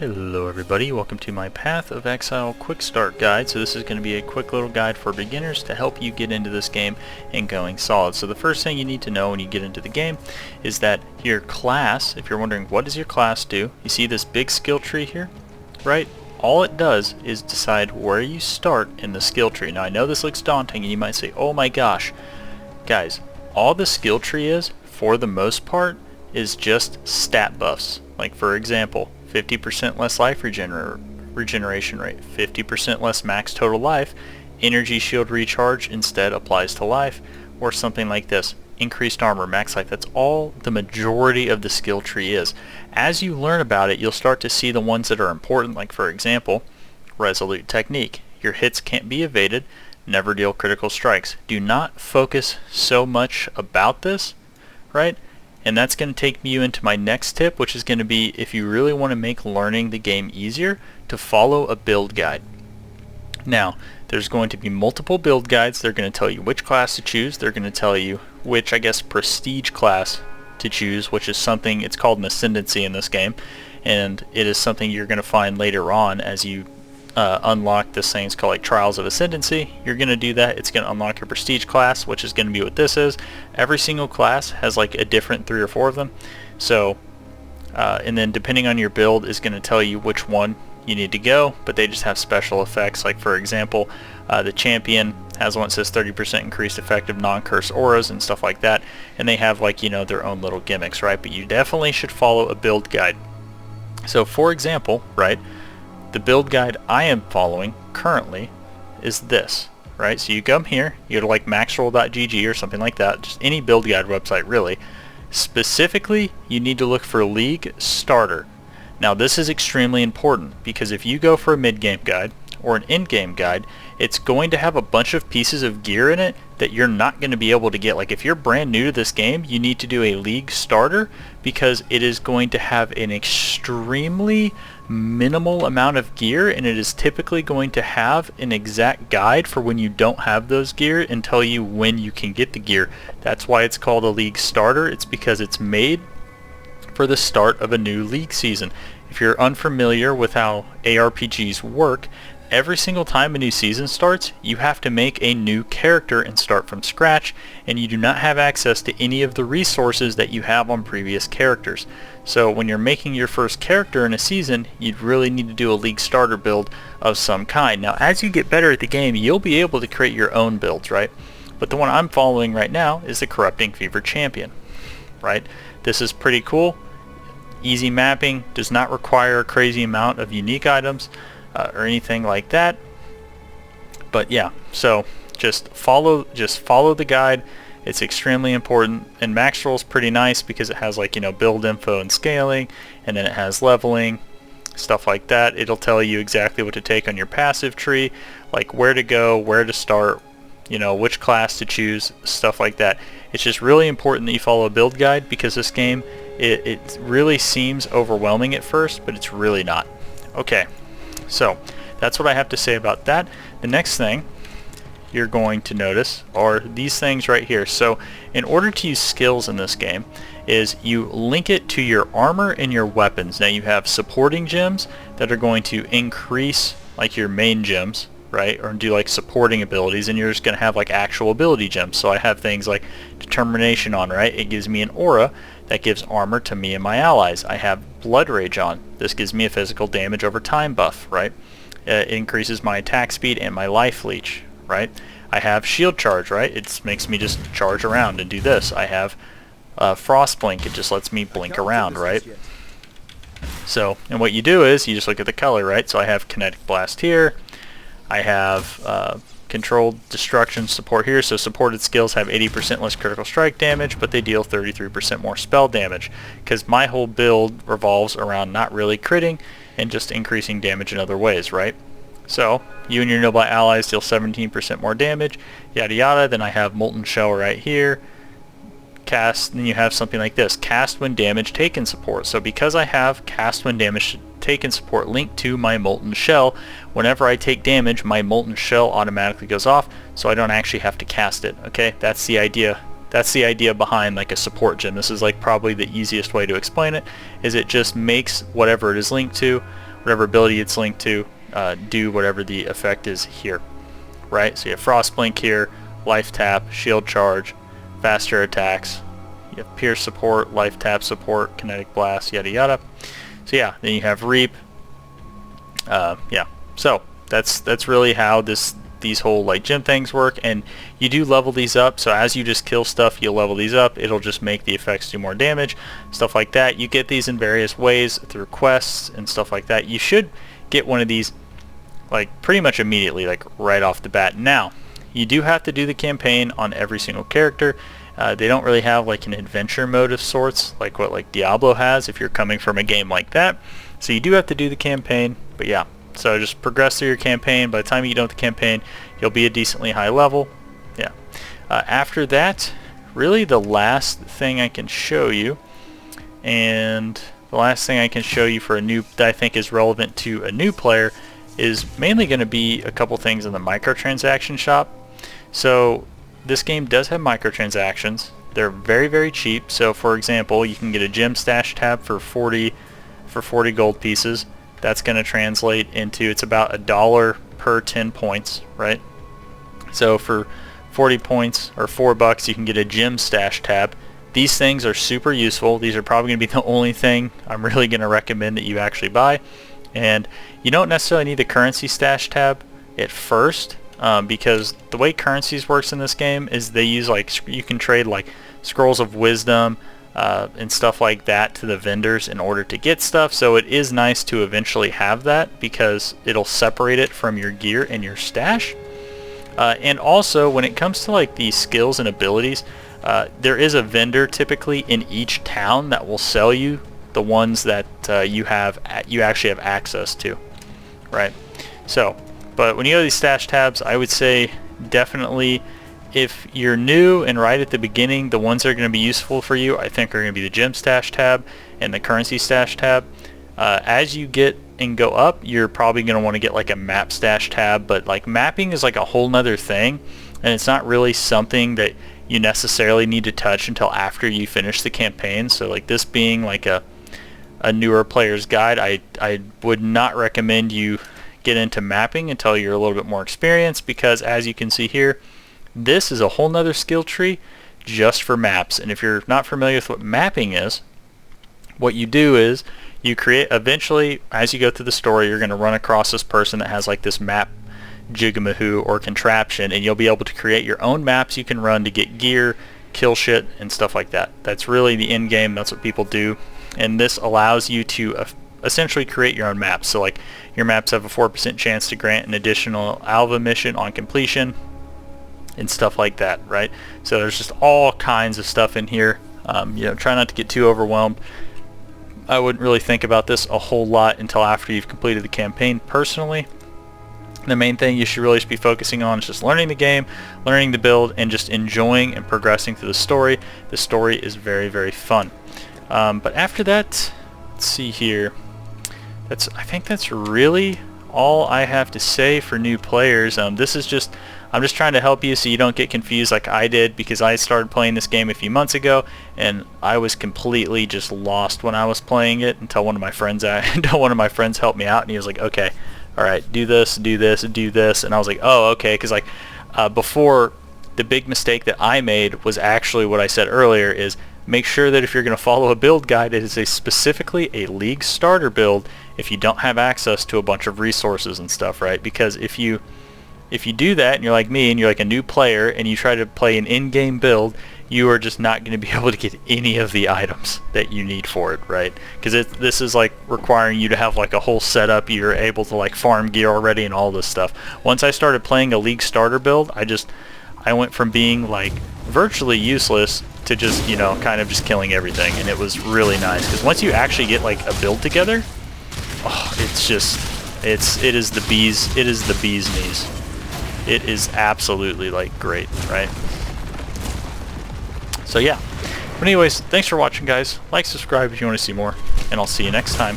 Hello everybody, welcome to my Path of Exile Quick Start guide. So this is going to be a quick little guide for beginners to help you get into this game and going solid. So the first thing you need to know when you get into the game is that your class, if you're wondering what does your class do, you see this big skill tree here, right? All it does is decide where you start in the skill tree. Now I know this looks daunting and you might say, oh my gosh, guys, all the skill tree is, for the most part, is just stat buffs. Like for example, 50% less life regeneration rate, 50% less max total life, energy shield recharge instead applies to life, or something like this, increased armor, max life. That's all the majority of the skill tree is. As you learn about it, you'll start to see the ones that are important, like for example, resolute technique. Your hits can't be evaded, never deal critical strikes. Do not focus so much about this, right? And that's going to take you into my next tip, which is going to be, if you really want to make learning the game easier, to follow a build guide. Now, there's going to be multiple build guides. They're going to tell you which class to choose. They're going to tell you which, I guess, prestige class to choose, which is something, it's called an ascendancy in this game, and it is something you're going to find later on as you unlock this thing. It's called like Trials of Ascendancy. You're going to do that. It's going to unlock your prestige class, which is going to be what this is. Every single class has like a different 3 or 4 of them. So and then depending on your build is going to tell you which one you need to go, but they just have special effects. Like for example, the champion has one that says 30% increased effective non-curse auras and stuff like that, and they have, like, you know, their own little gimmicks, right? But you definitely should follow a build guide. So for example, right, the build guide I am following currently is this, right? So you come here, you go to like maxroll.gg or something like that, just any build guide website really. Specifically, you need to look for League Starter. Now this is extremely important because if you go for a mid-game guide or an end-game guide, it's going to have a bunch of pieces of gear in it that you're not going to be able to get. Like if you're brand new to this game, you need to do a League Starter because it is going to have an extremely minimal amount of gear, and it is typically going to have an exact guide for when you don't have those gear and tell you when you can get the gear. That's why it's called a League Starter. It's because it's made for the start of a new league season. If you're unfamiliar with how ARPGs work, every single time a new season starts, you have to make a new character and start from scratch, and you do not have access to any of the resources that you have on previous characters. So when you're making your first character in a season, you'd really need to do a League Starter build of some kind. Now as you get better at the game, you'll be able to create your own builds, right? But the one I'm following right now is the Corrupting Fever Champion, right? This is pretty cool. Easy mapping, does not require a crazy amount of unique items or anything like that. But yeah, so just follow the guide. It's extremely important, and max roll is pretty nice because it has, like, you know, build info and scaling, and then it has leveling, stuff like that. It'll tell you exactly what to take on your passive tree, like where to go, where to start, you know, which class to choose, stuff like that. It's just really important that you follow a build guide because this game, it really seems overwhelming at first, but it's really not. Okay, so that's what I have to say about that. The next thing you're going to notice are these things right here. So in order to use skills in this game is you link it to your armor and your weapons. Now you have supporting gems that are going to increase like your main gems, right, or do like supporting abilities, and you're just going to have like actual ability gems. So I have things like determination on, right? It gives me an aura that gives armor to me and my allies. I have blood rage on. This gives me a physical damage over time buff, right? It increases my attack speed and my life leech, right? I have shield charge, right? It makes me just charge around and do this. I have frost blink. It just lets me blink around, right? So, and what you do is you just look at the color, right? So I have kinetic blast here. I have controlled destruction support here. So supported skills have 80% less critical strike damage, but they deal 33% more spell damage, because my whole build revolves around not really critting and just increasing damage in other ways, right? So you and your nearby allies deal 17% more damage, yada yada. Then I have Molten Shell right here. Cast, then you have something like this, cast when damage taken support. So because I have cast when damage taken support linked to my Molten Shell, whenever I take damage, my Molten Shell automatically goes off, so I don't actually have to cast it. Okay, that's the idea. That's the idea behind like a support gem. This is like probably the easiest way to explain it, is it just makes whatever it is linked to whatever ability it's linked to, do whatever the effect is here, right? So you have Frost Blink here, Life Tap, Shield Charge, faster attacks. You have Pierce support, Life Tap support, Kinetic Blast, yada yada. So yeah, then you have Reap. Yeah, so that's really how these whole like gym things work, and you do level these up. So as you just kill stuff, you'll level these up. It'll just make the effects do more damage, stuff like that. You get these in various ways through quests and stuff like that. You should get one of these like pretty much immediately, like right off the bat. Now you do have to do the campaign on every single character. They don't really have like an adventure mode of sorts like what like Diablo has if you're coming from a game like that. So you do have to do the campaign, but yeah. So just progress through your campaign. By the time you get done with the campaign, you'll be a decently high level. Yeah. After that, really the last thing I can show you, and the last thing I can show you for a new that I think is relevant to a new player, is mainly going to be a couple things in the microtransaction shop. So this game does have microtransactions. They're very, very cheap. So for example, you can get a gem stash tab for 40 gold pieces. That's going to translate into, it's about $1 per 10 points, right? So for 40 points or $4, you can get a gem stash tab. These things are super useful. These are probably going to be the only thing I'm really going to recommend that you actually buy. And you don't necessarily need the currency stash tab at first, because the way currencies works in this game is they use like, you can trade like scrolls of wisdom and stuff like that to the vendors in order to get stuff. So it is nice to eventually have that because it'll separate it from your gear and your stash. And also when it comes to like the skills and abilities, there is a vendor typically in each town that will sell you the ones that you actually have access to, right? So but when you go to these stash tabs, I would say definitely if you're new and right at the beginning, the ones that are going to be useful for you, I think, are going to be the gem stash tab and the currency stash tab. As you get and go up, you're probably going to want to get like a map stash tab, but like mapping is like a whole nother thing, and it's not really something that you necessarily need to touch until after you finish the campaign. So like this being like a newer player's guide, I would not recommend you get into mapping until you're a little bit more experienced, because as you can see here, this is a whole nother skill tree just for maps. And if you're not familiar with what mapping is, what you do is you create, eventually as you go through the story, you're going to run across this person that has like this map jigamahoo or contraption, and you'll be able to create your own maps you can run to get gear, kill shit, and stuff like that. That's really the end game. That's what people do, and this allows you to essentially create your own maps. So like your maps have a 4% chance to grant an additional alpha mission on completion and stuff like that, right? So there's just all kinds of stuff in here. You know, try not to get too overwhelmed. I wouldn't really think about this a whole lot until after you've completed the campaign. Personally, the main thing you should really just be focusing on is just learning the game, learning the build, and just enjoying and progressing through the story. The story is very, very fun. But after that, let's see here. I think that's really all I have to say for new players. This is just, I'm just trying to help you so you don't get confused like I did, because I started playing this game a few months ago and I was completely just lost when I was playing it until one of my friends helped me out, and he was like, okay, all right, do this, do this, do this, and I was like, oh, okay, because like before, the big mistake that I made was actually what I said earlier, is make sure that if you're going to follow a build guide, it is specifically a league starter build if you don't have access to a bunch of resources and stuff, right? Because if you do that and you're like me and you're like a new player and you try to play an in-game build, you are just not going to be able to get any of the items that you need for it, right? Because this is like requiring you to have like a whole setup. You're able to like farm gear already and all this stuff. Once I started playing a league starter build, I went from being like virtually useless to just, you know, kind of just killing everything, and it was really nice because once you actually get like a build together, oh, it is the bee's knees. It is absolutely like great, right? So yeah. But anyways, thanks for watching, guys. Like, subscribe if you want to see more, and I'll see you next time.